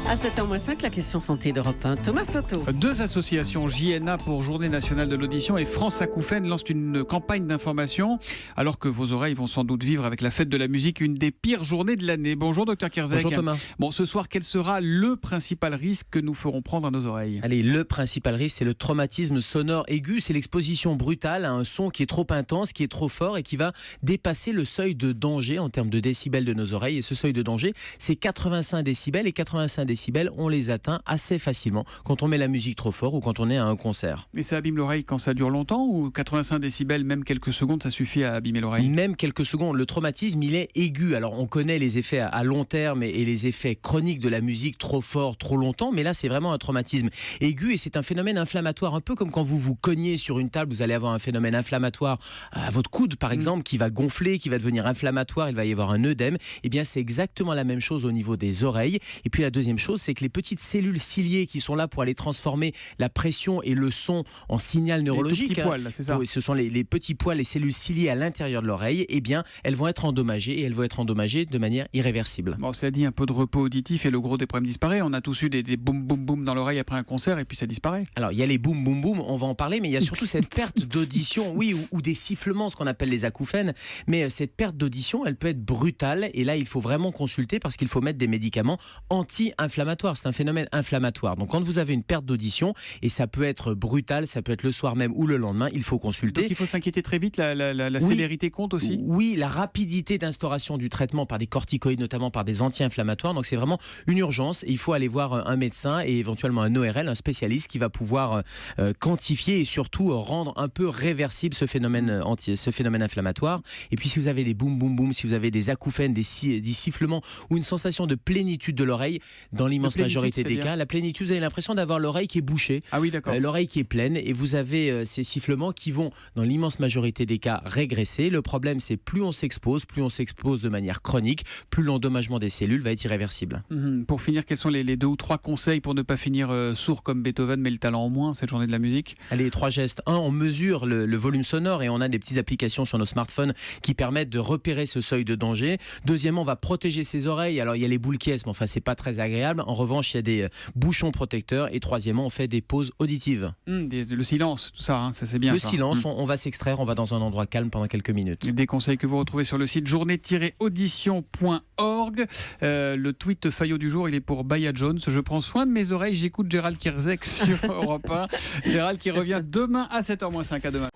À 7h05, la question santé d'Europe 1. Thomas Soto. Deux associations, JNA pour Journée Nationale de l'Audition et France Acouphènes, lancent une campagne d'information alors que vos oreilles vont sans doute vivre avec la fête de la musique une des pires journées de l'année. Bonjour Dr Kerzek. Bonjour Thomas. Bon, ce soir, quel sera le principal risque que nous ferons prendre à nos oreilles? Allez, le principal risque, c'est le traumatisme sonore aigu. C'est l'exposition brutale à un son qui est trop intense, qui est trop fort et qui va dépasser le seuil de danger en termes de décibels de nos oreilles. Et ce seuil de danger, c'est 85 décibels. Et 85 décibels, on les atteint assez facilement quand on met la musique trop fort ou quand on est à un concert. Mais ça abîme l'oreille quand ça dure longtemps ou 85 décibels, même quelques secondes, ça suffit à abîmer l'oreille? Même quelques secondes. Le traumatisme, il est aigu. Alors, on connaît les effets à long terme et les effets chroniques de la musique trop fort, trop longtemps. Mais là, c'est vraiment un traumatisme aigu et c'est un phénomène inflammatoire. Un peu comme quand vous vous cognez sur une table, vous allez avoir un phénomène inflammatoire à votre coude, par exemple, qui va gonfler, qui va devenir inflammatoire. Il va y avoir un œdème. Eh bien, c'est exactement la même chose au niveau des oreilles. Et puis, la deuxième chose, c'est que les petites cellules ciliées qui sont là pour aller transformer la pression et le son en signal neurologique, les petits poils, là, c'est ça. Oui, ce sont les petits poils, les cellules ciliées à l'intérieur de l'oreille, eh bien, elles vont être endommagées et elles vont être endommagées de manière irréversible. Bon, cela dit, un peu de repos auditif et le gros des problèmes disparaît. On a tous eu des boum boum boum dans l'oreille après un concert et puis ça disparaît. Alors, il y a les boum boum boum, on va en parler, mais il y a surtout cette perte d'audition, oui, ou des sifflements, ce qu'on appelle les acouphènes. Mais cette perte d'audition, elle peut être brutale et là, il faut vraiment consulter parce qu'il faut mettre des médicaments anti-inflammatoires. C'est un phénomène inflammatoire. Donc, quand vous avez une perte d'audition, et ça peut être brutal, ça peut être le soir même ou le lendemain, il faut consulter. Donc, il faut s'inquiéter très vite, la célérité compte aussi? Oui, la rapidité d'instauration du traitement par des corticoïdes, notamment par des anti-inflammatoires. Donc, c'est vraiment une urgence. Il faut aller voir un médecin et éventuellement un ORL, un spécialiste qui va pouvoir quantifier et surtout rendre un peu réversible ce phénomène inflammatoire. Et puis, si vous avez des boum boum boum, si vous avez des acouphènes, des sifflements ou une sensation de plénitude de l'oreille, dans l'immense majorité des cas, la plénitude, vous avez l'impression d'avoir l'oreille qui est bouchée, ah oui, d'accord. L'oreille qui est pleine, et vous avez ces sifflements qui vont, dans l'immense majorité des cas, régresser. Le problème, c'est plus on s'expose de manière chronique, plus l'endommagement des cellules va être irréversible. Pour finir, quels sont les 2 ou 3 conseils pour ne pas finir sourd comme Beethoven, mais le talent en moins cette journée de la musique? Allez, 3 gestes. 1, on mesure le volume sonore et on a des petites applications sur nos smartphones qui permettent de repérer ce seuil de danger. Deuxièmement, on va protéger ses oreilles. Alors, il y a les boules qui mais enfin, c'est pas très agréable. En revanche, il y a des bouchons protecteurs. Et troisièmement, on fait des pauses auditives. Le silence, tout ça, ça c'est bien. Le silence, on va s'extraire, on va dans un endroit calme pendant quelques minutes. Des conseils que vous retrouvez sur le site journée-audition.org. Le tweet Fayot du jour, il est pour Baya Jones. Je prends soin de mes oreilles, j'écoute Gérald Kerzek sur Europe 1. Gérald qui revient demain à 7h-5. À demain.